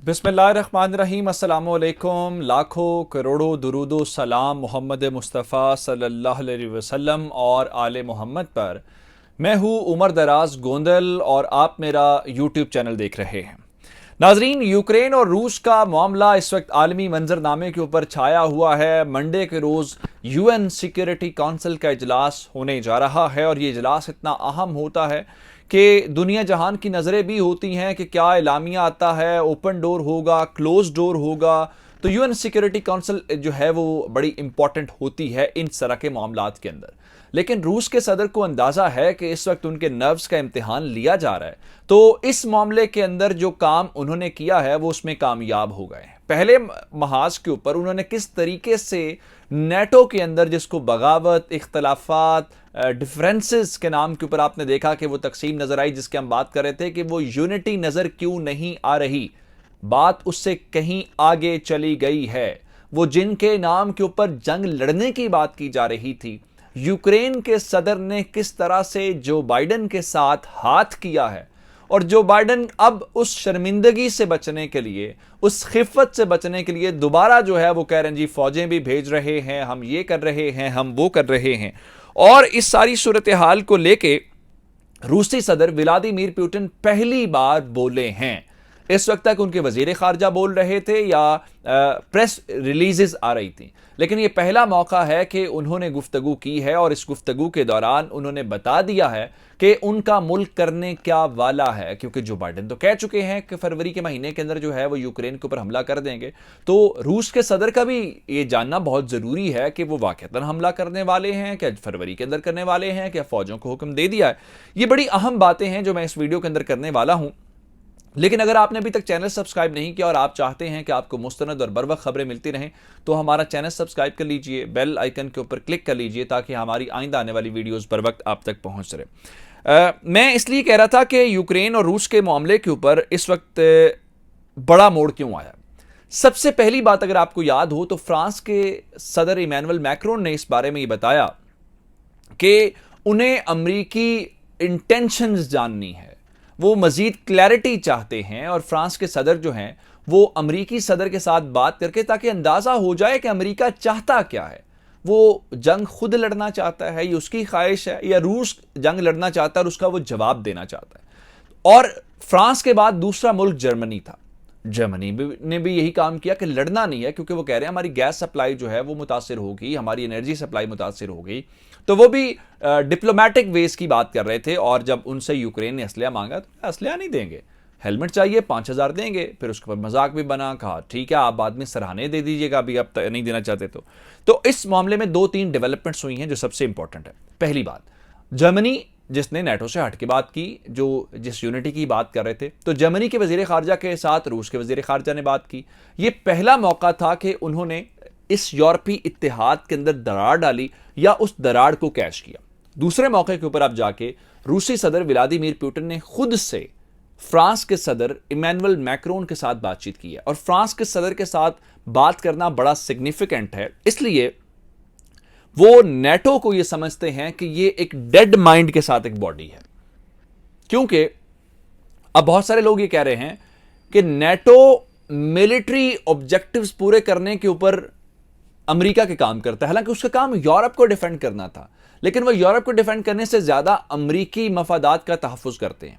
बिस्मिल्लाहिर्रहमानिर्रहीम अस्सलामु अलैकुम। लाखों करोड़ों दुरूदो सलाम मोहम्मद मुस्तफ़ा सल्लल्लाहु अलैहि वसल्लम और आले मोहम्मद पर। मैं हूँ उमर दराज गोंदल और आप मेरा यूट्यूब चैनल देख रहे हैं। नाजरीन, यूक्रेन और रूस का मामला इस वक्त आलमी मंजरनामे के ऊपर छाया हुआ है। मंडे के रोज़ यूएन सिक्योरिटी काउंसिल का इजलास होने जा रहा है और ये इजलास इतना अहम होता है कि दुनिया जहान की नज़रें भी होती हैं कि क्या एलामिया आता है, ओपन डोर होगा, क्लोज डोर होगा। तो यूएन सिक्योरिटी काउंसिल जो है वो बड़ी इंपॉर्टेंट होती है इन तरह के मामलात के अंदर। लेकिन रूस के सदर को अंदाजा है कि इस वक्त उनके नर्व्स का इम्तिहान लिया जा रहा है, तो इस मामले के अंदर जो काम उन्होंने किया है वो उसमें कामयाब हो गए। पहले महाज के ऊपर उन्होंने किस तरीके से नेटो के अंदर, जिसको बगावत, इख्तलाफात, डिफरेंसेस के नाम के ऊपर आपने देखा कि वो तकसीम नजर आई, जिसके हम बात कर रहे थे कि वो यूनिटी नजर क्यों नहीं आ रही। बात उससे कहीं आगे चली गई है। वो जिनके नाम के ऊपर जंग लड़ने की बात की जा रही थी, यूक्रेन के सदर ने किस तरह से जो बाइडन के साथ हाथ किया है, और जो बाइडन अब उस शर्मिंदगी से बचने के लिए, उस खिफत से बचने के लिए दोबारा जो है वो कह रहे हैं जी फौजें भी भेज रहे हैं, हम ये कर रहे हैं, हम वो कर रहे हैं। और इस सारी सूरत हाल को लेके रूसी सदर व्लादिमीर पुतिन पहली बार बोले हैं। इस वक्त तक उनके वजीर खारजा बोल रहे थे या प्रेस रिलीजेस आ रही थी, लेकिन यह पहला मौका है कि उन्होंने गुफ्तगू की है और इस गुफ्तगू के दौरान उन्होंने बता दिया है कि उनका मुल्क करने क्या वाला है। क्योंकि जो बाइडन तो कह चुके हैं कि फरवरी के महीने के अंदर जो है वो यूक्रेन के ऊपर हमला कर देंगे, तो रूस के सदर का भी ये जानना बहुत ज़रूरी है कि वो वाकईतन हमला करने वाले हैं, क्या फरवरी के अंदर करने वाले हैं, क्या फौजों को हुक्म दे दिया है। ये बड़ी अहम बातें हैं जो मैं इस वीडियो के अंदर करने वाला हूं। लेकिन अगर आपने अभी तक चैनल सब्सक्राइब नहीं किया और आप चाहते हैं कि आपको मुस्तनद और बरवक्त खबरें मिलती रहें, तो हमारा चैनल सब्सक्राइब कर लीजिए, बेल आइकन के ऊपर क्लिक कर लीजिए ताकि हमारी आइंदा आने वाली वीडियोस बर वक्त आप तक पहुंच रहे। मैं इसलिए कह रहा था कि यूक्रेन और रूस के मामले के ऊपर इस वक्त बड़ा मोड़ क्यों आया। सबसे पहली बात, अगर आपको याद हो, तो फ्रांस के सदर इमैनुअल मैक्रोन ने इस बारे में ये बताया कि उन्हें अमरीकी इंटेंशंस जाननी है, वो मजीद क्लैरिटी चाहते हैं। और फ्रांस के सदर जो हैं वो अमरीकी सदर के साथ बात करके, ताकि अंदाज़ा हो जाए कि अमरीका चाहता क्या है। वो जंग खुद लड़ना चाहता है, ये उसकी ख्वाहिश है, या रूस जंग लड़ना चाहता है और उसका वो जवाब देना चाहता है। और फ्रांस के बाद दूसरा मुल्क जर्मनी था। जर्मनी ने भी यही काम किया कि लड़ना नहीं है, क्योंकि वो कह रहे हैं हमारी गैस सप्लाई जो है वो मुतासिर होगी, हमारी एनर्जी सप्लाई मुतासिर होगी। तो वो भी डिप्लोमेटिक वेज की बात कर रहे थे। और जब उनसे यूक्रेन ने असलिया मांगा तो असलिया नहीं देंगे, हेलमेट चाहिए 5,000 देंगे। फिर उसके बाद मजाक भी बना, कहा ठीक है आप बाद में सराहने दे दीजिएगा, अभी आप नहीं देना चाहते तो इस मामले में 2-3 डेवलपमेंट्स हुई हैं जो सबसे इंपॉर्टेंट है। पहली बात, जर्मनी जिसने नेटो से हट के बात की, जो जिस यूनिटी की बात कर रहे थे, तो जर्मनी के वजीर खारजा के साथ रूस के वजीर खारजा ने बात की। ये पहला मौका था कि उन्होंने इस यूरोपीय इत्तेहाद के अंदर दरार डाली या उस दरार को कैश किया। दूसरे मौके के ऊपर आप जाके रूसी सदर व्लादिमीर पुतिन ने खुद से फ्रांस के सदर इमैनुअल मैक्रोन के साथ बातचीत की है। और फ्रांस के सदर के साथ बात करना बड़ा सिग्निफिकेंट है, इसलिए वो नेटो को ये समझते हैं कि ये एक डेड माइंड के साथ एक बॉडी है। क्योंकि अब बहुत सारे लोग ये कह रहे हैं कि नेटो मिलिट्री ऑब्जेक्टिव्स पूरे करने के ऊपर अमेरिका के काम करता है, हालांकि उसका काम यूरोप को डिफेंड करना था, लेकिन वह यूरोप को डिफेंड करने से ज्यादा अमेरिकी मफादात का तहफ़्फ़ुज़ करते हैं।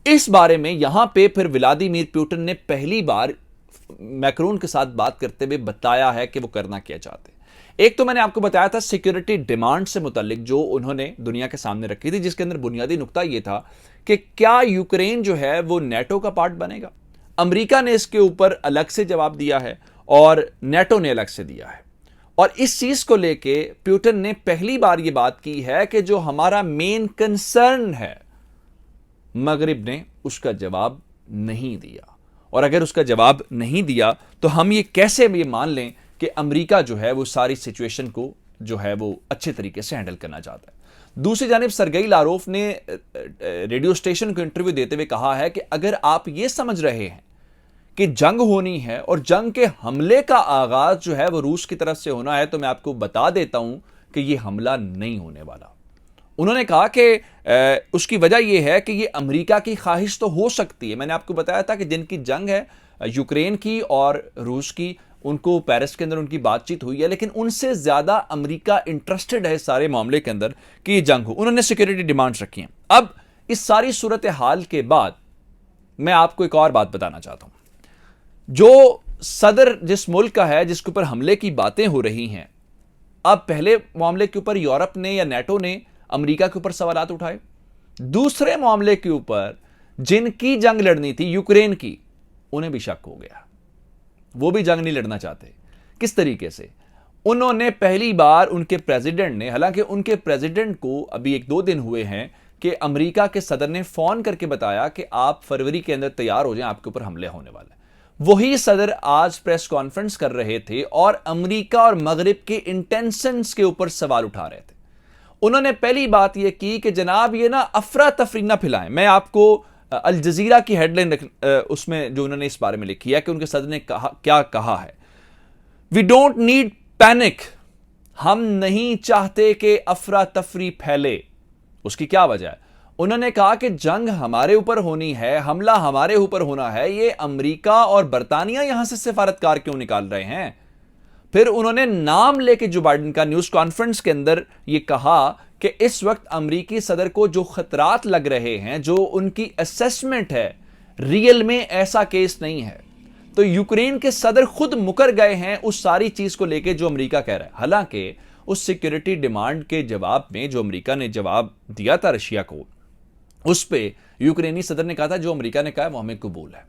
इस बारे में यहां पे फिर व्लादिमीर पुतिन ने पहली बार मैक्रोन के साथ बात करते हुए बताया है कि वो करना क्या चाहते हैं। एक तो मैंने आपको बताया था सिक्योरिटी डिमांड से मुतालिक जो उन्होंने दुनिया के सामने रखी थी, जिसके अंदर बुनियादी नुकता यह था कि क्या यूक्रेन जो है वो नेटो का पार्ट बनेगा। अमेरिका ने इसके ऊपर अलग से जवाब दिया है और नेटो ने अलग से दिया है। और इस चीज को लेके पुतिन ने पहली बार यह बात की है कि जो हमारा मेन कंसर्न है, मगरिब ने उसका जवाब नहीं दिया। और अगर उसका जवाब नहीं दिया तो हम ये कैसे ये मान लें कि अमेरिका जो है वो सारी सिचुएशन को जो है वो अच्छे तरीके से हैंडल करना चाहता है। दूसरी जानिब सरगेई लारोफ ने रेडियो स्टेशन को इंटरव्यू देते हुए कहा है कि अगर आप ये समझ रहे हैं कि जंग होनी है और जंग के हमले का आगाज जो है वो रूस की तरफ से होना है, तो मैं आपको बता देता हूं कि यह हमला नहीं होने वाला। उन्होंने कहा कि उसकी वजह यह है कि ये अमेरिका की ख्वाहिश तो हो सकती है। मैंने आपको बताया था कि जिनकी जंग है यूक्रेन की और रूस की, उनको पेरिस के अंदर उनकी बातचीत हुई है, लेकिन उनसे ज्यादा अमेरिका इंटरेस्टेड है इस सारे मामले के अंदर कि ये जंग हो। उन्होंने सिक्योरिटी डिमांड्स रखी हैं। अब इस सारी सूरत हाल के बाद मैं आपको एक और बात बताना चाहता हूं। जो सदर जिस मुल्क का है जिसके ऊपर हमले की बातें हो रही हैं, अब पहले मामले के ऊपर यूरोप ने या नेटो ने अमेरिका के ऊपर सवालात उठाए, दूसरे मामले के ऊपर जिनकी जंग लड़नी थी यूक्रेन की, उन्हें भी शक हो गया, वो भी जंग नहीं लड़ना चाहते। किस तरीके से? उन्होंने पहली बार उनके प्रेसिडेंट ने, हालांकि उनके प्रेसिडेंट को अभी 1-2 दिन हुए हैं कि अमेरिका के सदर ने फोन करके बताया कि आप फरवरी के अंदर तैयार हो जाएं, आपके ऊपर हमले होने वाले हैं। वही सदर आज प्रेस कॉन्फ्रेंस कर रहे थे और अमेरिका और मगरिब के इंटेंशंस के ऊपर सवाल उठा रहे थे। उन्होंने पहली बात यह की कि जनाब ये ना अफरा तफरी ना फैलाएं। मैं आपको अल जजीरा की हेडलाइन उसमें जो उन्होंने इस बारे में लिखी है कि उनके सदर ने क्या कहा है, वी डोंट नीड पैनिक, हम नहीं चाहते कि अफरा तफरी फैले। उसकी क्या वजह है? उन्होंने कहा कि जंग हमारे ऊपर होनी है, हमला हमारे ऊपर होना है, ये अमेरिका और बरतानिया यहां से सिफारतकार क्यों निकाल रहे हैं? फिर उन्होंने नाम लेके जो बाइडेन का न्यूज कॉन्फ्रेंस के अंदर ये कहा कि इस वक्त अमेरिकी सदर को जो खतरात लग रहे हैं, जो उनकी असेसमेंट है, रियल में ऐसा केस नहीं है। तो यूक्रेन के सदर खुद मुकर गए हैं उस सारी चीज को लेके जो अमेरिका कह रहा है। हालांकि उस सिक्योरिटी डिमांड के जवाब में जो अमेरिका ने जवाब दिया था रशिया को, उस पे यूक्रेनी सदर ने कहा था जो अमेरिका ने कहा वो हमें कबूल है।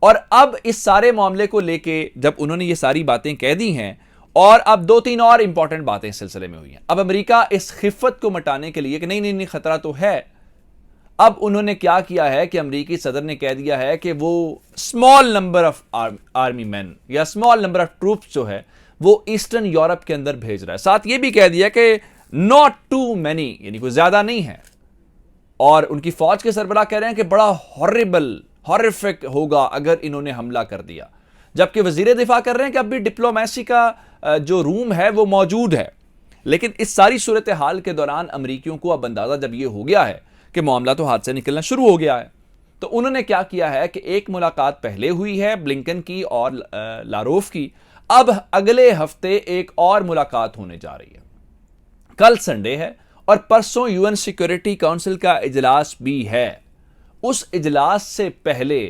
और अब इस सारे मामले को लेके जब उन्होंने ये सारी बातें कह दी हैं, और अब 2-3 और इंपॉर्टेंट बातें इस सिलसिले में हुई हैं। अब अमेरिका इस खिफत को मिटाने के लिए कि नहीं नहीं नहीं खतरा तो है, अब उन्होंने क्या किया है कि अमेरिकी सदर ने कह दिया है कि वो small number of army man या स्मॉल नंबर ऑफ ट्रूप्स जो है वो ईस्टर्न यूरोप के अंदर भेज रहा है। साथ ये भी कह दिया कि नॉट टू मैनी, यानी कोई ज्यादा नहीं है। और उनकी फौज के सरबराह कह रहे हैं कि बड़ा हॉरिफिक होगा अगर इन्होंने हमला कर दिया, जबकि वजीर दिफा कर रहे हैं कि अब भी डिप्लोमेसी का जो रूम है वो मौजूद है। लेकिन इस सारी सूरत हाल के दौरान अमरीकियों को अब अंदाजा जब ये हो गया है कि मामला तो हाथ से निकलना शुरू हो गया है, तो उन्होंने क्या किया है कि एक मुलाकात पहले हुई है ब्लिंकन की और लारोफ की, अब अगले हफ्ते एक और मुलाकात होने जा रही है। कल संडे है और परसों यूएन सिक्योरिटी काउंसिल का इजलास भी है। उस इजलास से पहले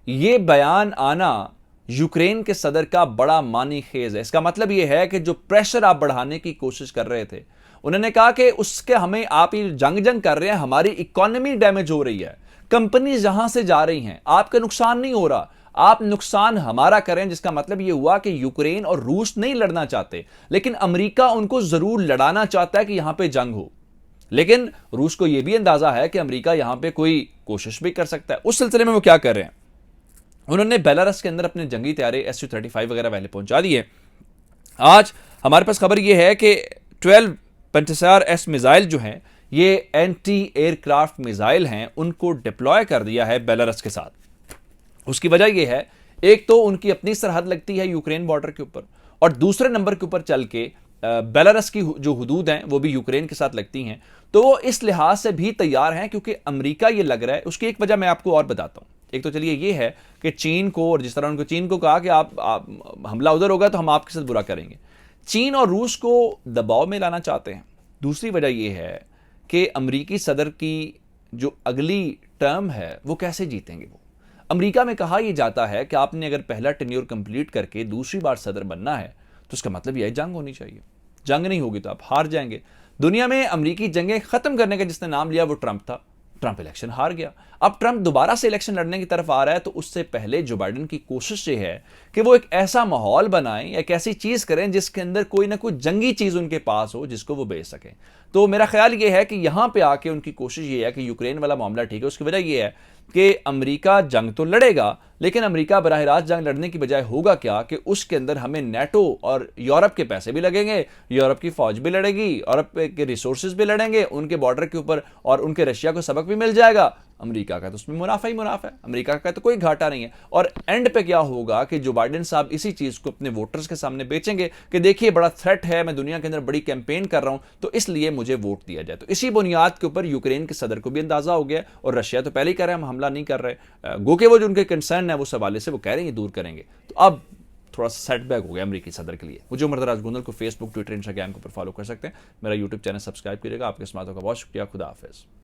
यह बयान आना यूक्रेन के सदर का बड़ा मानी खेज है। इसका मतलब यह है कि जो प्रेशर आप बढ़ाने की कोशिश कर रहे थे, उन्होंने कहा कि उसके हमें आप ये जंग कर रहे हैं, हमारी इकोनॉमी डैमेज हो रही है, कंपनीज जहां से जा रही हैं, आपका नुकसान नहीं हो रहा, आप नुकसान हमारा करें। जिसका मतलब यह हुआ कि यूक्रेन और रूस नहीं लड़ना चाहते, लेकिन अमेरिका उनको जरूर लड़ाना चाहता है कि यहां पे जंग हो। लेकिन रूस को यह भी अंदाजा है कि अमेरिका यहां पे कोई कोशिश भी कर सकता है। उस सिलसिले में वो क्या कर रहे हैं, उन्होंने बेलारस के अंदर अपने जंगी तैयारे Su-35 वगैरह पहले पहुंचा दिए। आज हमारे पास खबर यह है कि 12 पेंटासार-S मिसाइल जो हैं, ये एंटी एयरक्राफ्ट मिसाइल हैं, उनको डिप्लॉय कर दिया है बेलारस के साथ। उसकी वजह यह है, एक तो उनकी अपनी सरहद लगती है यूक्रेन बॉर्डर के ऊपर, और दूसरे नंबर के ऊपर चल के बेलारस की जो हुदूद हैं वो भी यूक्रेन के साथ लगती हैं। तो वो इस लिहाज से भी तैयार हैं, क्योंकि अमेरिका ये लग रहा है। उसकी एक वजह मैं आपको और बताता हूं। एक तो चलिए ये है कि चीन को, और जिस तरह उनको चीन को कहा कि आप हमला उधर होगा तो हम आपके साथ बुरा करेंगे, चीन और रूस को दबाव में लाना चाहते हैं। दूसरी वजह यह है कि अमेरिकी सदर की जो अगली टर्म है वो कैसे जीतेंगे। वो अमेरिका में कहा यह जाता है कि आपने अगर पहला टेन्योर कंप्लीट करके दूसरी बार सदर बनना है तो उसका मतलब यह जंग होनी चाहिए। जंग नहीं होगी तो आप हार जाएंगे। दुनिया में अमेरिकी जंगें खत्म करने का जिसने नाम लिया वो ट्रंप था। ट्रंप इलेक्शन हार गया। अब ट्रंप दोबारा से इलेक्शन लड़ने की तरफ आ रहा है, तो उससे पहले जो बाइडेन की कोशिश ये है कि वो एक ऐसा माहौल बनाएं, एक ऐसी चीज करें जिसके अंदर कोई ना कोई जंगी चीज उनके पास हो जिसको वो बेच सकें। तो मेरा ख्याल ये है कि यहां पे आके उनकी कोशिश ये है कि यूक्रेन वाला मामला ठीक है। उसकी वजह यह है कि अमेरिका जंग तो लड़ेगा, लेकिन अमेरिका बराह रास्त जंग लड़ने की बजाय होगा क्या कि उसके अंदर हमें नेटो और यूरोप के पैसे भी लगेंगे, यूरोप की फौज भी लड़ेगी, यूरोप के रिसोर्सेज भी लड़ेंगे उनके बॉर्डर के ऊपर, और उनके रशिया को सबक भी मिल जाएगा। अमेरिका का तो उसमें मुनाफा ही मुनाफा है, अमेरिका का तो कोई घाटा नहीं है। और एंड पे क्या होगा कि जो बाइडेन साहब इसी चीज़ को अपने वोटर्स के सामने बेचेंगे कि देखिए बड़ा थ्रेट है, मैं दुनिया के अंदर बड़ी कैंपेन कर रहा हूं, तो इसलिए मुझे वोट दिया जाए। तो इसी बुनियाद के ऊपर यूक्रेन के सदर को भी अंदाजा हो गया, और रशिया तो पहले ही कह रहे हैं हम हमला नहीं कर रहे, गो के वो जो उनके कंसर्न है वो सवाले से वो कह रहे हैं दूर करेंगे। तो अब थोड़ा सा सेटबैक हो गया अमेरिकी सदर के लिए। मुझे उमर दराज गोंदल को फेसबुक, ट्विटर, इंस्टाग्राम के ऊपर फॉलो कर सकते हैं। मेरा यूट्यूब चैनल सब्सक्राइब करिएगा। आपके समातों का बहुत शुक्रिया। खुदा हाफिज़।